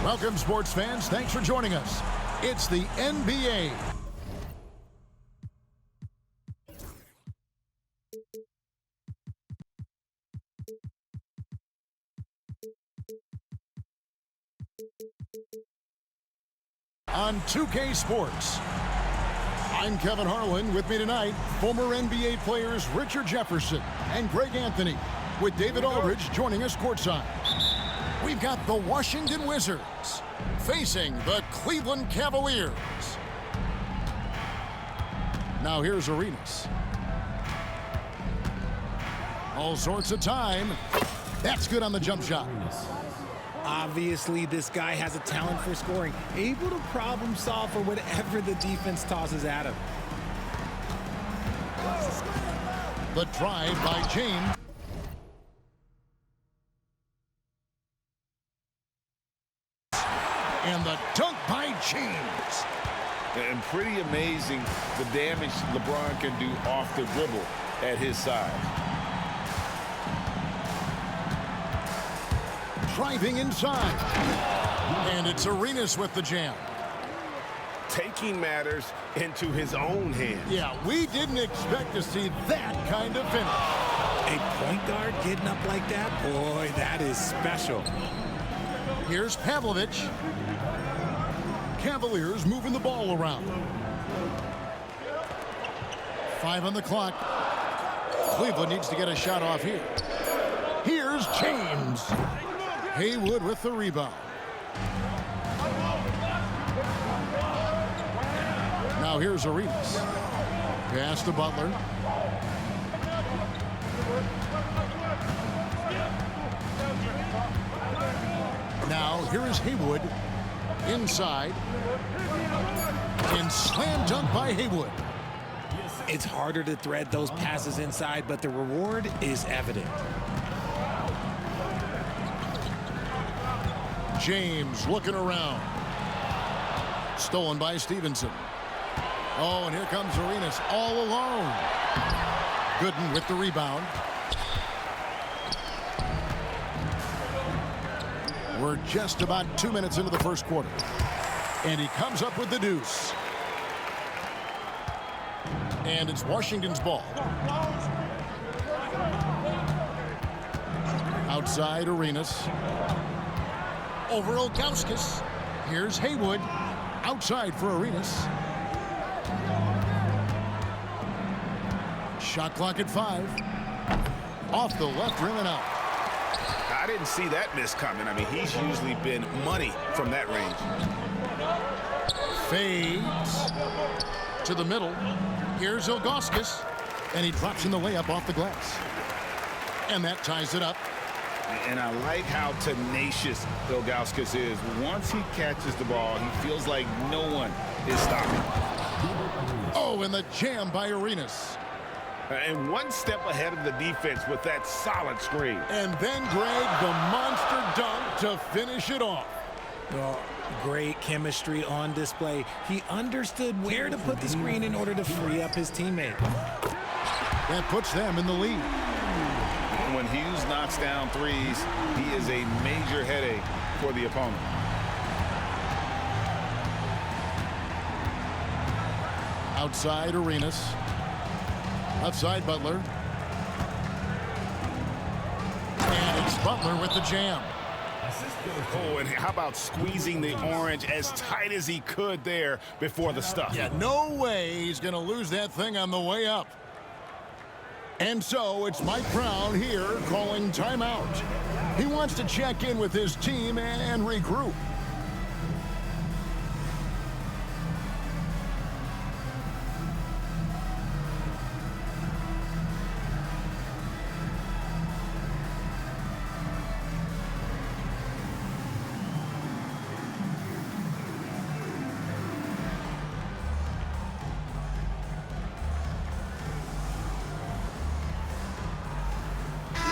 Welcome, sports fans. Thanks for joining us. It's the NBA. On 2K Sports. I'm Kevin Harlan. With me tonight, former NBA players Richard Jefferson and Greg Anthony, with David Aldridge joining us courtside. We've got the Washington Wizards facing the Cleveland Cavaliers. Now here's Arenas. All sorts of time. That's good on the jump shot. Obviously, this guy has a talent for scoring, able to problem solve for whatever the defense tosses at him. The drive by James. And the dunk by James. And pretty amazing the damage LeBron can do off the dribble at his size. Driving inside. And it's Arenas with the jam. Taking matters into his own hands. Yeah, we didn't expect to see that kind of finish. A point guard getting up like that? Boy, that is special. Here's Pavlovich. Cavaliers moving the ball around. 5 on the clock. Cleveland needs to get a shot off here. Here's James. Haywood with the rebound. Now here's Arenas. Pass to Butler. Now here is Haywood. Inside. And slam dunk by Haywood. It's harder to thread those passes inside, but the reward is evident. James looking around. Stolen by Stevenson. Oh, and here comes Arenas all alone. Gooden with the rebound. We're just about 2 minutes into the first quarter. And he comes up with the deuce. And it's Washington's ball. Outside Arenas. Over Ilgauskas. Here's Haywood. Outside for Arenas. Shot clock at 5. Off the left rim and out. I didn't see that miss coming. I mean, he's usually been money from that range. Fades to the middle. Here's Ilgauskas. And he drops in the layup off the glass. And that ties it up. And I like how tenacious Ilgauskas is. Once he catches the ball, he feels like no one is stopping. Oh, and the jam by Arenas. And one step ahead of the defense with that solid screen. And then, Greg, the monster dunk to finish it off. Oh, great chemistry on display. He understood where to put the screen in order to free up his teammate. That puts them in the lead. When Hughes knocks down threes, he is a major headache for the opponent. Outside Arenas. Outside Butler. And it's Butler with the jam. Oh, and how about squeezing the orange as tight as he could there before the stuff? Yeah, no way he's going to lose that thing on the way up. And so it's Mike Brown here calling timeout. He wants to check in with his team and regroup.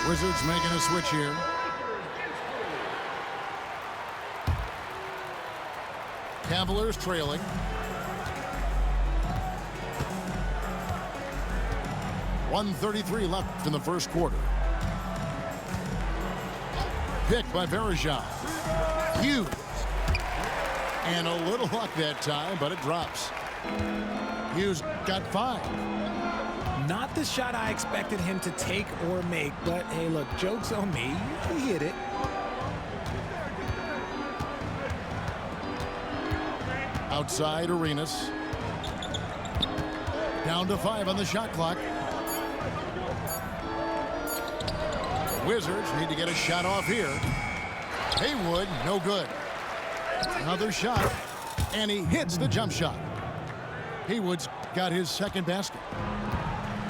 Wizards making a switch here. Cavaliers trailing. 1:33 left in the first quarter. Picked by Verejao. Hughes. And a little luck that time, but it drops. Hughes got 5. Not the shot I expected him to take or make, but hey, look, joke's on me. He hit it. Outside Arenas. Down to 5 on the shot clock. The Wizards need to get a shot off here. Haywood, no good. Another shot, and he hits the jump shot. Haywood's got his second basket.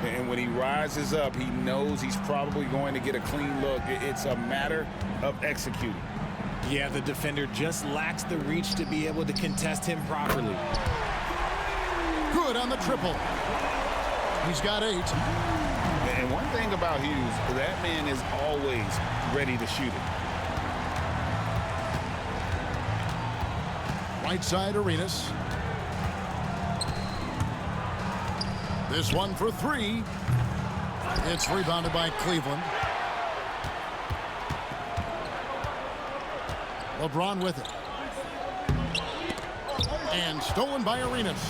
And when he rises up, he knows he's probably going to get a clean look. It's a matter of executing. Yeah, the defender just lacks the reach to be able to contest him properly. Good on the triple. He's got 8. And one thing about Hughes, that man is always ready to shoot it. Right side Arenas. This one for 3. It's rebounded by Cleveland. LeBron with it. And stolen by Arenas.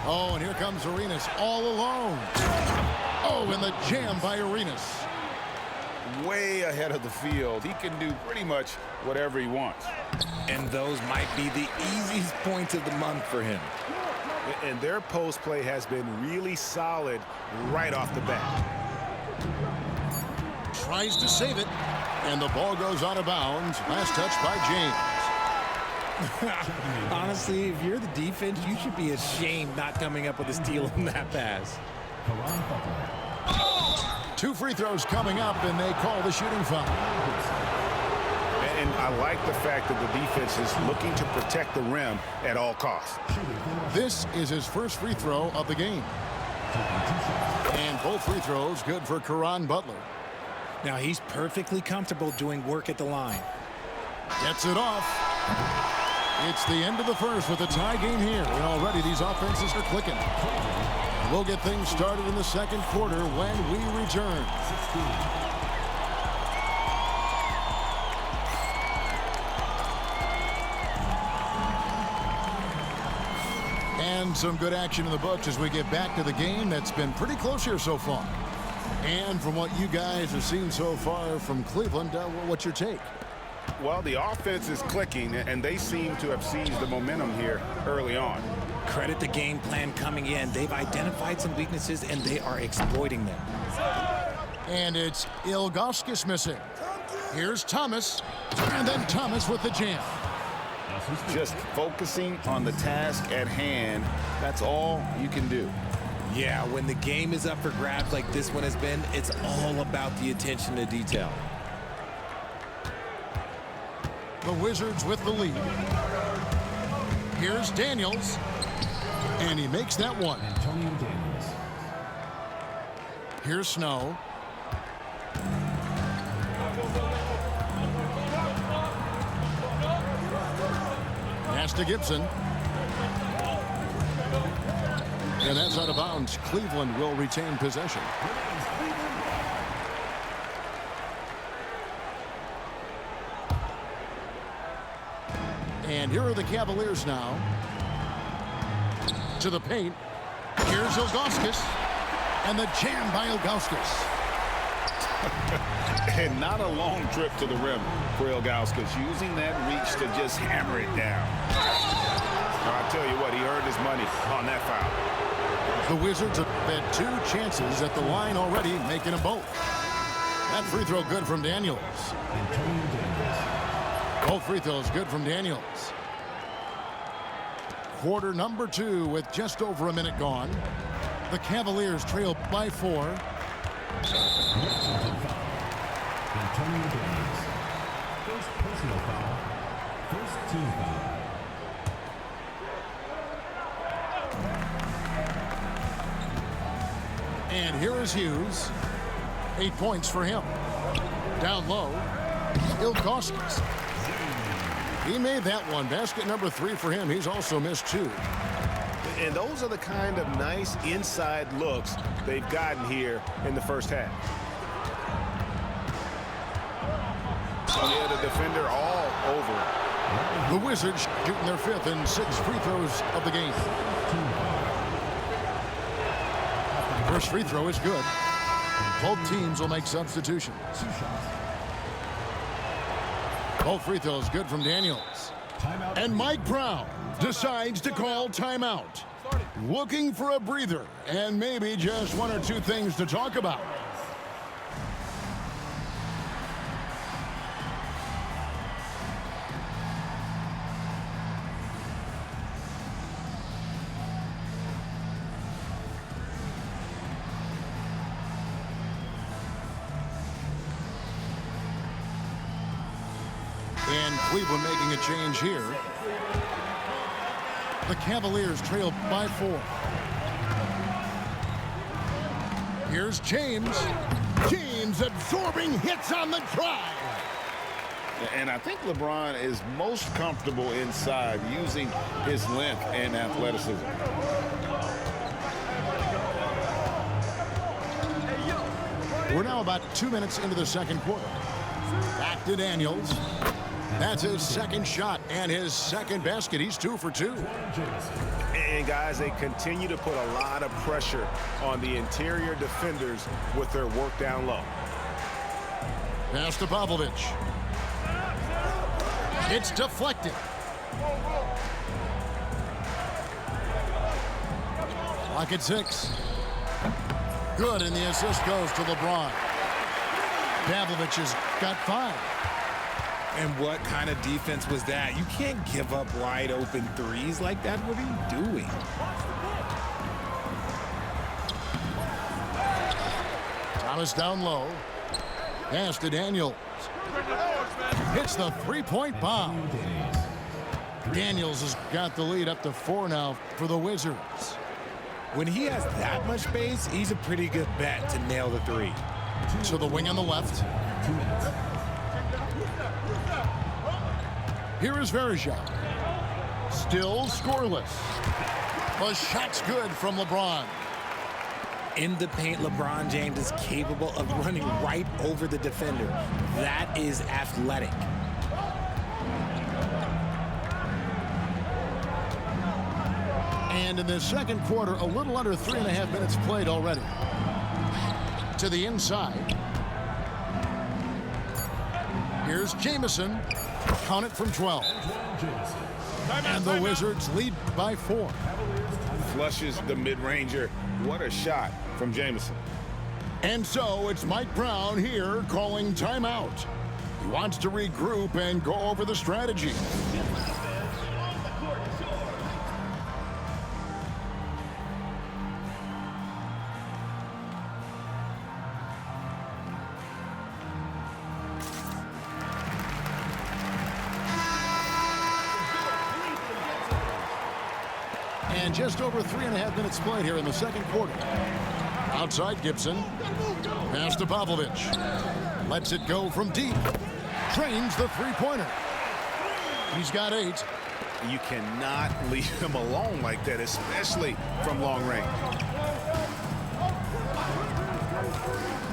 Oh, and here comes Arenas all alone. Oh, and the jam by Arenas. Way ahead of the field. He can do pretty much whatever he wants. And those might be the easiest points of the month for him. And their post play has been really solid right off the bat. Tries to save it, and the ball goes out of bounds. Last touch by James. Honestly, if you're the defense, you should be ashamed not coming up with a steal on that pass. 2 free throws coming up, and they call the shooting foul. And I like the fact that the defense is looking to protect the rim at all costs. This is his first free throw of the game. And both free throws good for Caron Butler. Now he's perfectly comfortable doing work at the line. Gets it off. It's the end of the first with a tie game here. And already these offenses are clicking. We'll get things started in the second quarter when we return. And some good action in the books as we get back to the game that's been pretty close here so far. And from what you guys have seen so far from Cleveland, what's your take? Well, the offense is clicking, and they seem to have seized the momentum here early on. Credit the game plan coming in. They've identified some weaknesses, and they are exploiting them. And it's Ilgauskas missing. Here's Thomas, and then Thomas with the jam. Just focusing on the task at hand, that's all you can do. Yeah, when the game is up for grabs like this one has been, it's all about the attention to detail. The Wizards with the lead. Here's Daniels, and he makes that one. Here's Snow. Pass to Gibson. And that's out of bounds. Cleveland will retain possession. And here are the Cavaliers now. To the paint. Here's Ilgauskas. And the jam by Ilgauskas. And not a long trip to the rim for Ilgauskas, using that reach to just hammer it down. I'll tell you what, he earned his money on that foul. The Wizards have had 2 chances at the line already, making them both. That free throw good from Daniels. Both free throws good from Daniels. Quarter number 2 with just over a minute gone. The Cavaliers trail by 4. Antonio Davis. First personal foul. First team foul. And here is Hughes. 8 points for him. Down low. Ilgauskas. He made that one. Basket number 3 for him. He's also missed 2. And those are the kind of nice inside looks they've gotten here in the first half. Yeah, the defender all over. The Wizards shooting their 5th and 6th free throws of the game. First free throw is good. Both teams will make substitutions. Both free throws good from Daniels. And Mike Brown decides to call timeout. Looking for a breather and maybe just 1 or 2 things to talk about. And Cleveland making a change here. The Cavaliers trail by 4. Here's James. James absorbing hits on the drive. And I think LeBron is most comfortable inside using his length and athleticism. We're now about 2 minutes into the second quarter. Back to Daniels. That's his second shot and his second basket. He's 2 for 2. And guys, they continue to put a lot of pressure on the interior defenders with their work down low. Pass to Popovich. It's deflected. Clock at 6. Good, and the assist goes to LeBron. Pavlovich has got 5. And what kind of defense was that? You can't give up wide open threes like that. What are you doing? Thomas down low. Pass to Daniels. Hits the three-point bomb. Daniels has got the lead up to 4 now for the Wizards. When he has that much space, he's a pretty good bet to nail the 3. To the wing on the left. Here is Verja. Still scoreless. The shot's good from LeBron. In the paint, LeBron James is capable of running right over the defender. That is athletic. And in the second quarter, a little under 3.5 minutes played already. To the inside. Here's Jamison. Count it from 12. And the Wizards lead by 4. Flushes the mid-ranger. What a shot from Jamison. And so it's Mike Brown here calling timeout. He wants to regroup and go over the strategy. And just over 3.5 minutes played here in the second quarter. Outside Gibson. Pass to Popovich. Lets it go from deep. Trains the three-pointer. He's got 8. You cannot leave him alone like that, especially from long range.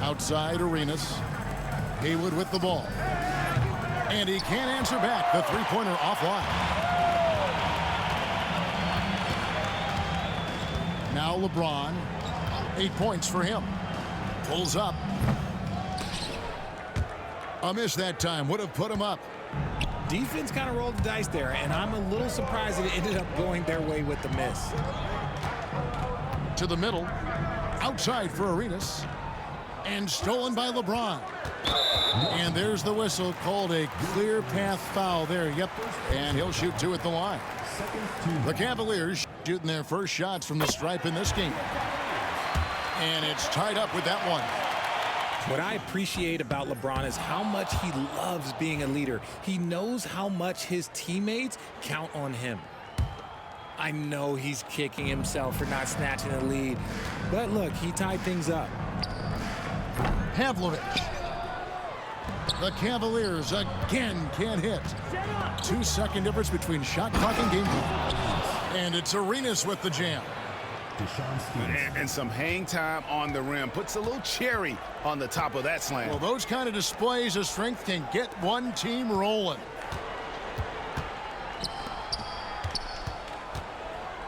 Outside Arenas. Haywood with the ball. And he can't answer back. The three-pointer offline. Now LeBron, 8 points for him. Pulls up. A miss that time would have put him up. Defense kind of rolled the dice there, and I'm a little surprised that it ended up going their way with the miss. To the middle. Outside for Arenas. And stolen by LeBron. And there's the whistle, called a clear path foul there. Yep, and he'll shoot 2 at the line. The Cavaliers shooting their first shots from the stripe in this game. And it's tied up with that one. What I appreciate about LeBron is how much he loves being a leader. He knows how much his teammates count on him. I know he's kicking himself for not snatching the lead, but look, he tied things up. Pavlovich. The Cavaliers again can't hit. 2-second difference between shot clock and game clock. And it's Arenas with the jam. And some hang time on the rim. Puts a little cherry on the top of that slam. Well, those kind of displays of strength can get one team rolling.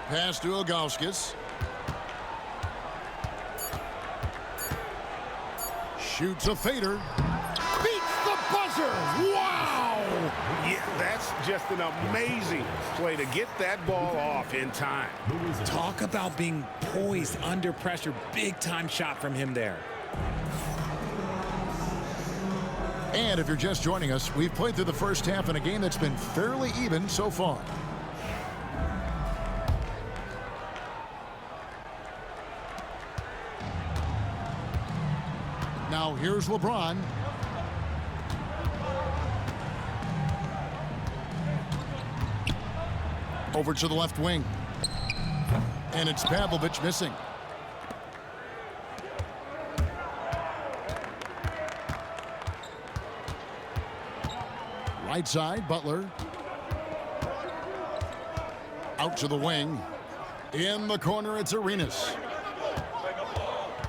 Pass to Ilgauskas. Shoots a fader. Beats the buzzer. Wow! Yeah, that's just an amazing play to get that ball off in time. Talk about being poised under pressure. Big time shot from him there. And if you're just joining us, we've played through the first half in a game that's been fairly even so far. Now here's LeBron. Over to the left wing. And it's Pavlovich missing. Right side, Butler. Out to the wing. In the corner, it's Arenas.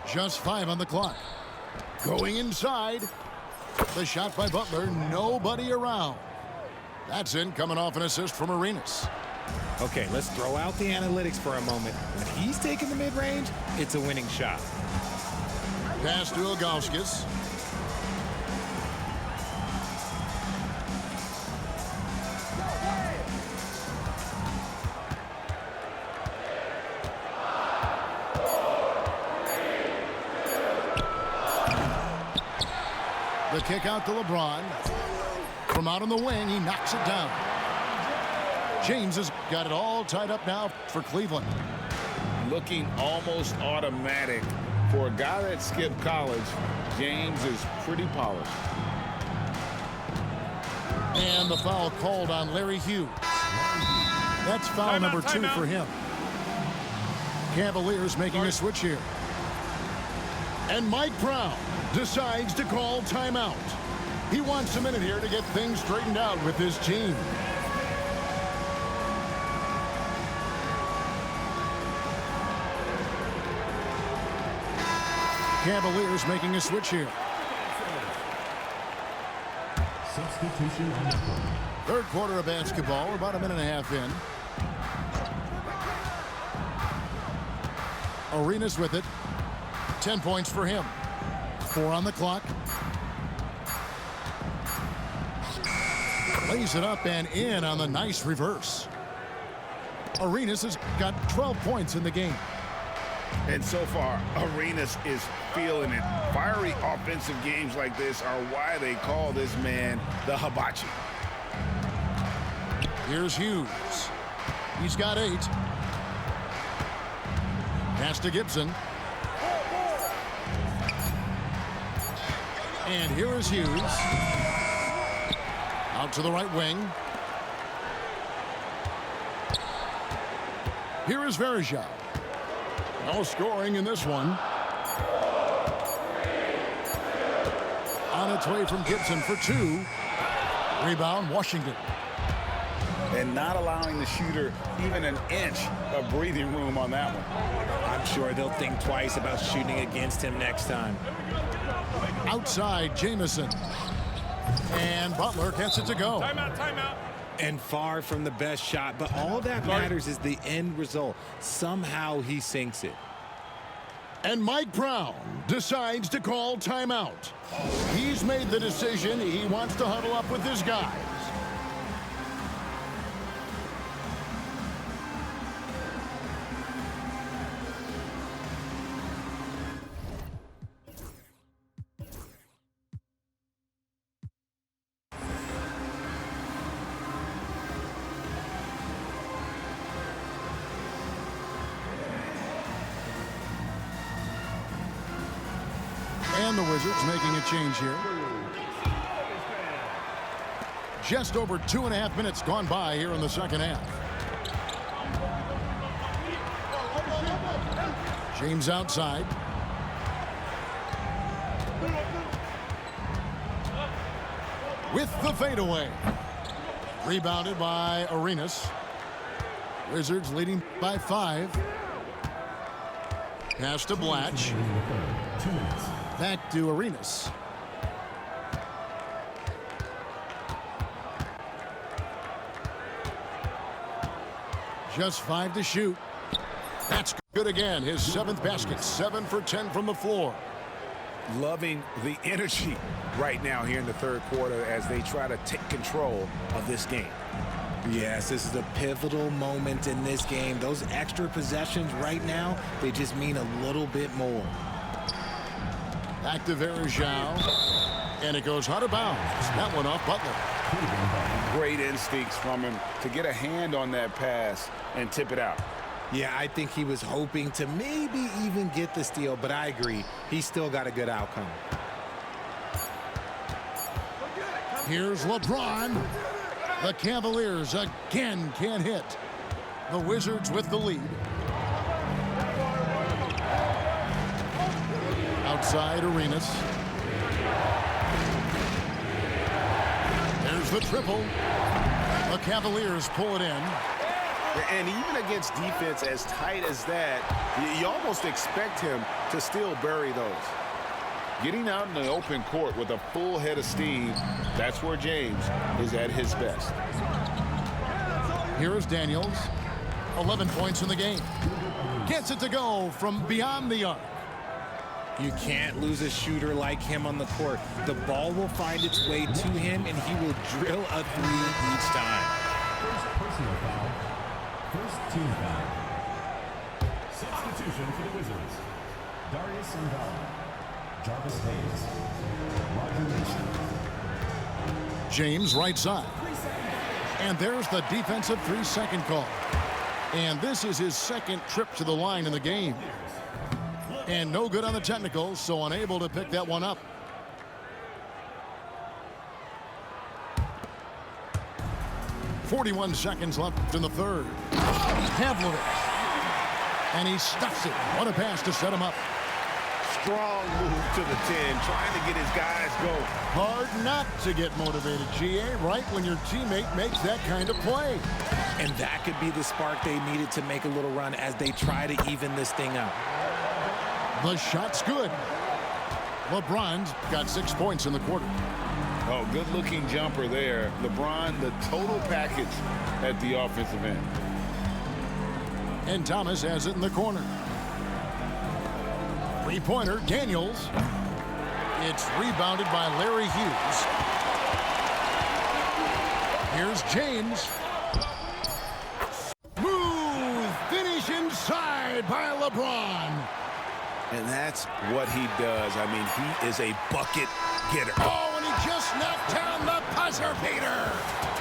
Just 5 on the clock. Going inside. The shot by Butler. Nobody around. That's in, coming off an assist from Arenas. Okay, let's throw out the analytics for a moment. When he's taking the mid-range, it's a winning shot. Pass to Ilgauskas. The kick out to LeBron. From out on the wing, he knocks it down. James has got it all tied up now for Cleveland. Looking almost automatic. For a guy that skipped college, James is pretty polished. And the foul called on Larry Hughes. That's foul number 2 for him. Cavaliers making a switch here. And Mike Brown decides to call timeout. He wants a minute here to get things straightened out with his team. Cavaliers making a switch here. Substitution on the court. Third quarter of basketball. We're about a minute and a half in. Arenas with it. 10 points for him. 4 on the clock. Lays it up and in on the nice reverse. Arenas has got 12 points in the game. And so far, Arenas is feeling it. Fiery offensive games like this are why they call this man the hibachi. Here's Hughes. He's got 8. Pass to Gibson. And here is Hughes. Out to the right wing. Here is Verja. No scoring in this one. On its way from Gibson for 2. Rebound, Washington. And not allowing the shooter even an inch of breathing room on that one. I'm sure they'll think twice about shooting against him next time. Outside, Jamison. And Butler gets it to go. Timeout. And far from the best shot, but all that matters is the end result. Somehow he sinks it. And Mike Brown decides to call timeout. He's made the decision. He wants to huddle up with his guys. And the Wizards making a change here. Just over 2.5 minutes gone by here in the second half. James outside. with the fadeaway. Rebounded by Arenas. Wizards leading by 5. Pass to Blatch. Back to Arenas. Just 5 to shoot. That's good again. His 7th basket. 7 for 10 from the floor. Loving the energy right now here in the third quarter as they try to take control of this game. Yes, this is a pivotal moment in this game. Those extra possessions right now, they just mean a little bit more. Back to Varejao. And it goes out of bounds. That one off Butler. Great instincts from him to get a hand on that pass and tip it out. Yeah, I think he was hoping to maybe even get the steal, but I agree. He still got a good outcome. Here's LeBron. The Cavaliers again can't hit. The Wizards with the lead. Outside Arenas. There's the triple. The Cavaliers pull it in. And even against defense as tight as that, you almost expect him to still bury those. Getting out in the open court with a full head of steam, that's where James is at his best. Here is Daniels. 11 points in the game. Gets it to go from beyond the arc. You can't lose a shooter like him on the court. The ball will find its way to him, and he will drill a 3 each time. First personal foul. First team foul. Substitution for the Wizards. Darius Sangala. Jarvis Hayes. Roger Nation. James right side. And there's the defensive 3-second call. And this is his 2nd trip to the line in the game. And no good on the technicals, so unable to pick that one up. .41 seconds left in the third. Pavlovich. And he stuffs it. What a pass to set him up. Strong move to the 10, trying to get his guys going. Hard not to get motivated, GA, right when your teammate makes that kind of play. And that could be the spark they needed to make a little run as they try to even this thing up. The shot's good. LeBron's got 6 points in the quarter. Oh, good-looking jumper there. LeBron, the total package at the offensive end. And Thomas has it in the corner. 3-pointer, Daniels. It's rebounded by Larry Hughes. Here's James. Smooth finish inside by LeBron. And that's what he does. I mean, he is a bucket getter. Oh, and he just knocked down the buzzer beater.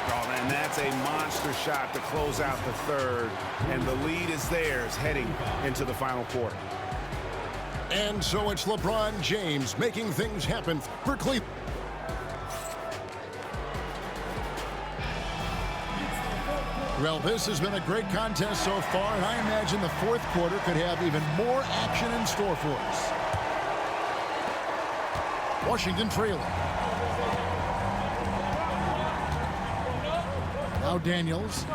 Oh, man, that's a monster shot to close out the third. And the lead is theirs heading into the final quarter. And so it's LeBron James making things happen for Cleveland. Well, this has been a great contest so far, and I imagine the fourth quarter could have even more action in store for us. Washington trailing. Now Daniels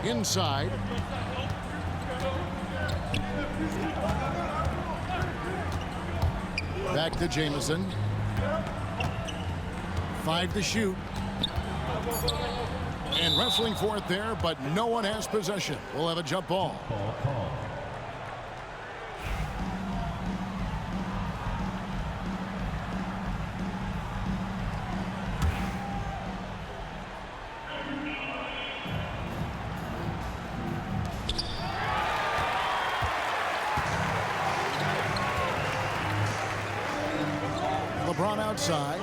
inside. Back to Jamison. 5 to shoot. And wrestling for it there, but no one has possession. We'll have a jump ball. Call. LeBron outside.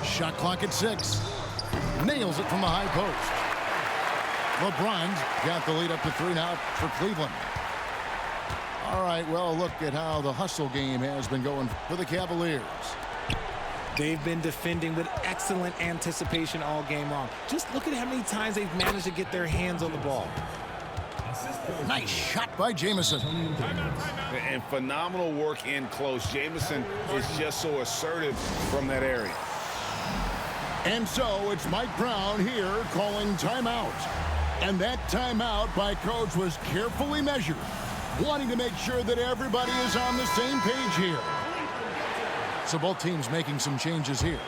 Shot clock at 6. Nails it from the high post. LeBron's got the lead up to 3 now for Cleveland. All right, well, look at how the hustle game has been going for the Cavaliers. They've been defending with excellent anticipation all game long. Just look at how many times they've managed to get their hands on the ball. Assistant Nice shot by Jamison. And phenomenal work in close. Jamison is just so assertive from that area. And so it's Mike Brown here calling timeout. And that timeout by Coach was carefully measured, wanting to make sure that everybody is on the same page here. So both teams making some changes here.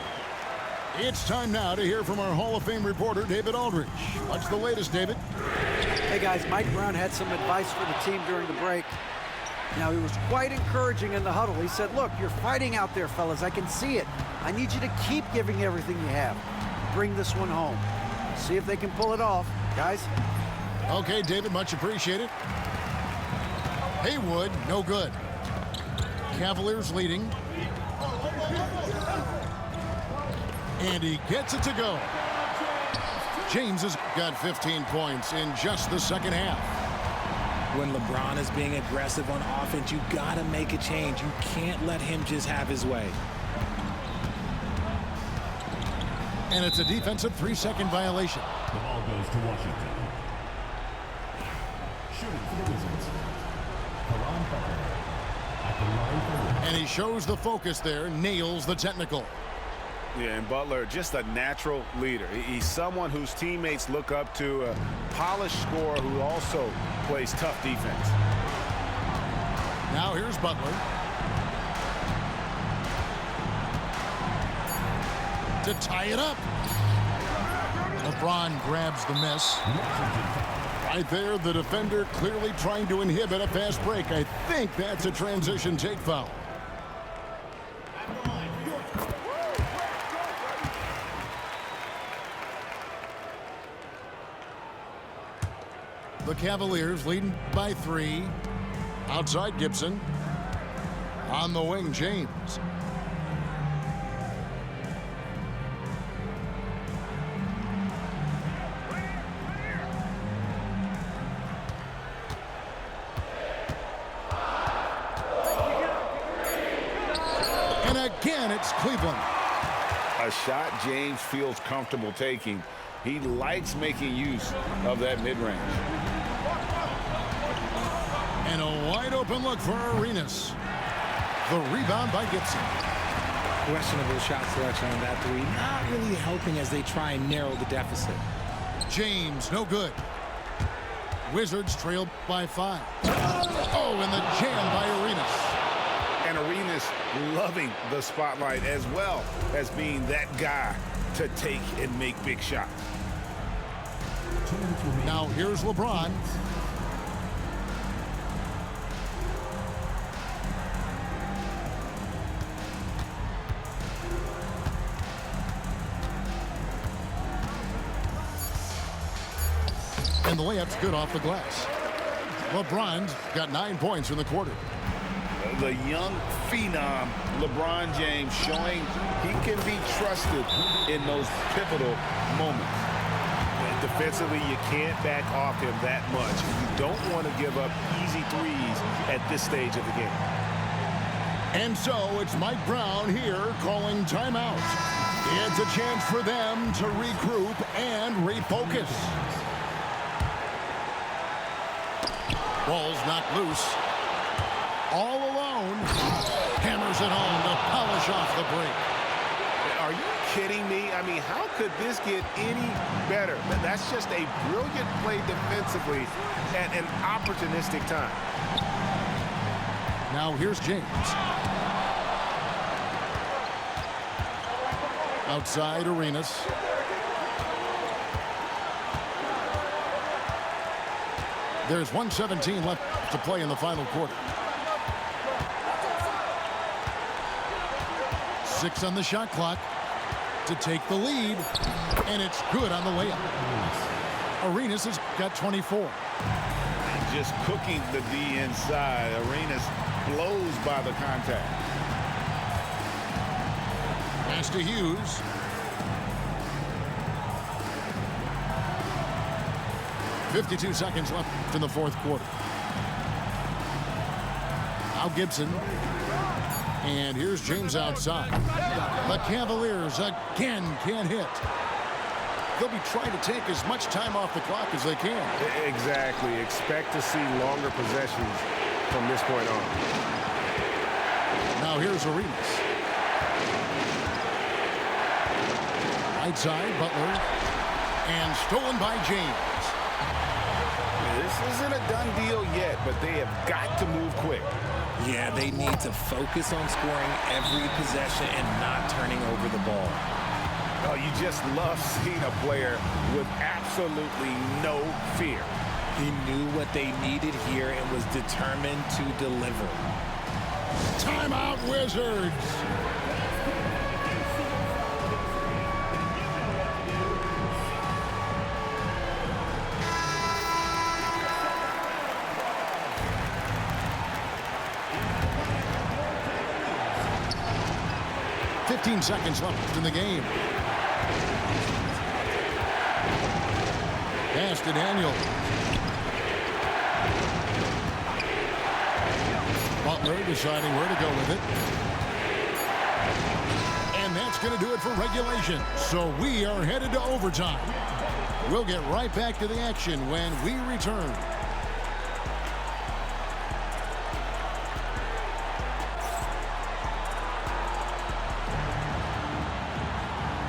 It's time now to hear from our Hall of Fame reporter, David Aldridge. What's the latest, David? Hey, guys, Mike Brown had some advice for the team during the break. Now, he was quite encouraging in the huddle. He said, look, you're fighting out there, fellas. I can see it. I need you to keep giving everything you have. Bring this one home. See if they can pull it off, guys. Okay, David, much appreciated. Haywood, no good. Cavaliers leading. And he gets it to go. James has got 15 points in just the second half. When LeBron is being aggressive on offense, you got to make a change. You can't let him just have his way. And it's a defensive 3-second violation. The ball goes to Washington. Shooting for the Wizards. Karan Butler at the line for. And he shows the focus there, nails the technical. Yeah, and Butler, just a natural leader. He's someone whose teammates look up to, a polished scorer who also plays tough defense. Now here's Butler. To tie it up. LeBron grabs the miss. Right there, the defender clearly trying to inhibit a fast break. I think that's a transition take foul. The Cavaliers leading by 3. Outside Gibson. On the wing, James. And again, it's Cleveland. A shot James feels comfortable taking. He likes making use of that mid-range. And a wide open look for Arenas. The rebound by Gibson. Questionable shot selection on that three. Not really helping as they try and narrow the deficit. James, no good. Wizards trailed by 5. Oh, and the jam by Arenas. And Arenas loving the spotlight as well as being that guy to take and make big shots. Now here's LeBron. And the layup's good off the glass. LeBron's got 9 points in the quarter. The young phenom, LeBron James, showing he can be trusted in those pivotal moments. And defensively, you can't back off him that much. You don't want to give up easy threes at this stage of the game. And so it's Mike Brown here calling timeout. It's a chance for them to regroup and refocus. Ball's knocked loose. All alone. Hammers it home to polish off the break. Are you kidding me? I mean, how could this get any better? That's just a brilliant play defensively at an opportunistic time. Now here's James. Outside Arenas. There's 1:17 left to play in the final quarter. 6 on the shot clock to take the lead, and it's good on the layup. Arenas has got 24. Just cooking the D inside. Arenas blows by the contact. Pass to Hughes. .52 seconds left in the fourth quarter. Now Gibson. And here's James outside. The Cavaliers again can't hit. they'll be trying to take as much time off the clock as they can. Exactly. Expect to see longer possessions from this point on. Now here's Arenas. Right side, Butler. And stolen by James. This isn't a done deal yet, but they have got to move quick. Yeah, they need to focus on scoring every possession and not turning over the ball. Oh, you just love seeing a player with absolutely no fear. He knew what they needed here and was determined to deliver. Timeout, Wizards. Fifteen seconds left in the game. Pass to Daniel. Butler deciding where to go with it. And that's going to do it for regulation. So we are headed to overtime. We'll get right back to the action when we return.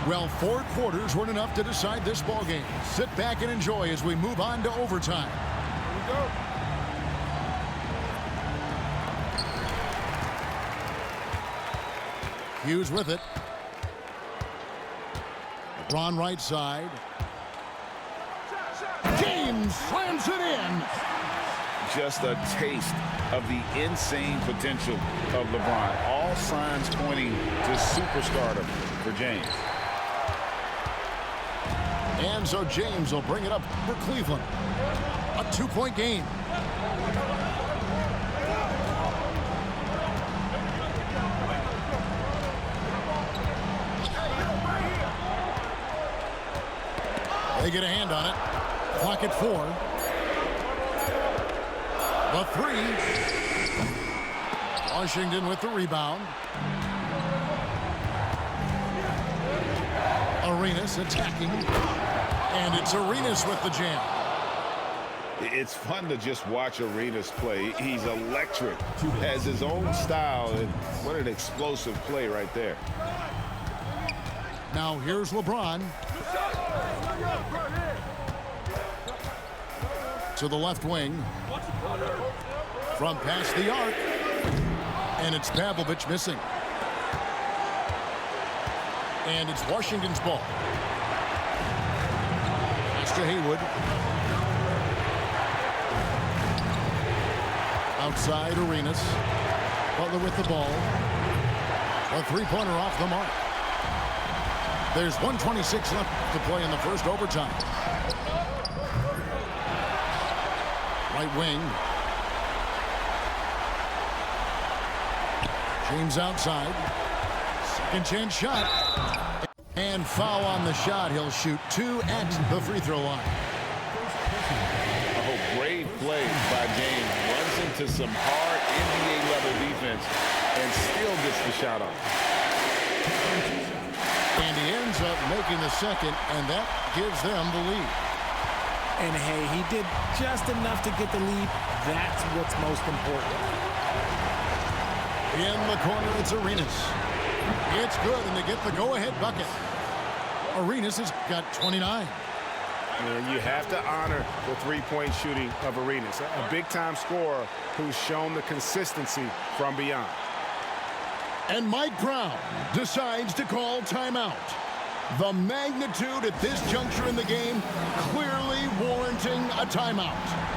Well, 4 quarters weren't enough to decide this ball game. Sit back and enjoy as we move on to overtime. Here we go. Hughes with it. LeBron right side. James slams it in. Just a taste of the insane potential of LeBron. All signs pointing to superstardom for James. And so James will bring it up for Cleveland. A 2-point game. They get a hand on it. Clock at 4. The 3. Washington with the rebound. Arenas attacking. And it's Arenas with the jam. It's fun to just watch Arenas play. He's electric, has his own style, and what an explosive play right there. Now here's LeBron. To the left wing. From past the arc. And it's Pavlovich missing. And it's Washington's ball. Pass to Haywood. Outside Arenas. Butler with the ball. A 3-pointer off the mark. There's 1:26 left to play in the first overtime. Right wing. James outside. Second chance shot. And foul on the shot. He'll shoot 2 at the free throw line. Oh, great play by James. Runs into some hard NBA-level defense and still gets the shot off. And he ends up making the second, and that gives them the lead. And hey, he did just enough to get the lead. That's what's most important. In the corner, it's Arenas. It's good, and they get the go-ahead bucket. Arenas has got 29. And you have to honor the three-point shooting of Arenas, a big-time scorer who's shown the consistency from beyond. And Mike Brown decides to call timeout. The magnitude at this juncture in the game clearly warranting a timeout.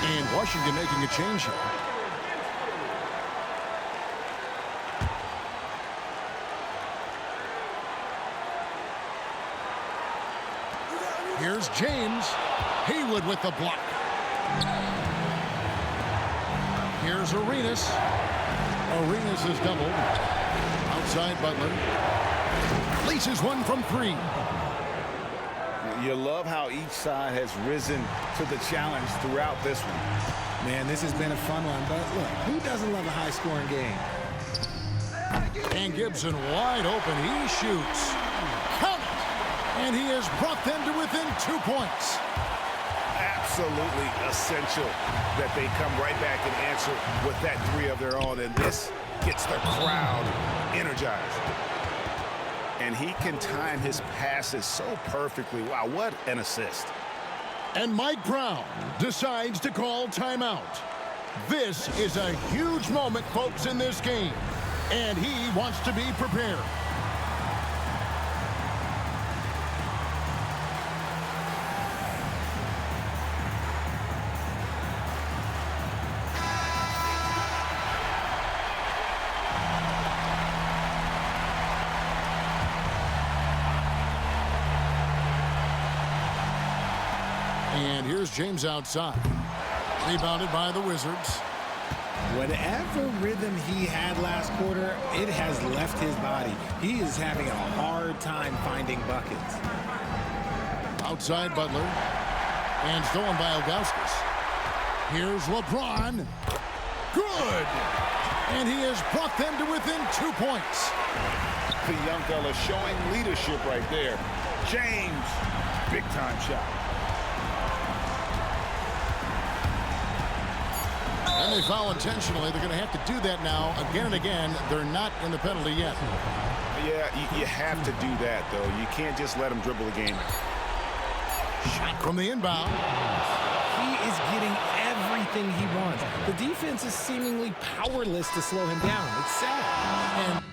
And Washington making a change here. Here's James. Haywood with the block. Here's Arenas. Arenas is doubled. Outside Butler. places one from 3. You love how each side has risen to the challenge throughout this one. Man, this has been a fun one, but look, who doesn't love a high-scoring game? And Gibson wide open. He shoots. Count it! And he has brought them to within 2 points. Absolutely essential that they come right back and answer with that 3 of their own. And this gets the crowd energized. And he can time his passes so perfectly. Wow, what an assist. And Mike Brown decides to call timeout. This is a huge moment, folks, in this game. And he wants to be prepared. And here's James outside. Rebounded by the Wizards. Whatever rhythm he had last quarter, it has left his body. He is having a hard time finding buckets. Outside Butler. And stolen by Ilgauskas. Here's LeBron. Good! And he has brought them to within 2 points. The young fella showing leadership right there. James, big time shot. And they foul intentionally. They're going to have to do that now again and again. They're not in the penalty yet. Yeah, you have to do that, though. You can't just let him dribble the game. Shot from the inbound. He is getting everything he wants. The defense is seemingly powerless to slow him down. It's sad. And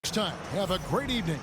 next time, have a great evening.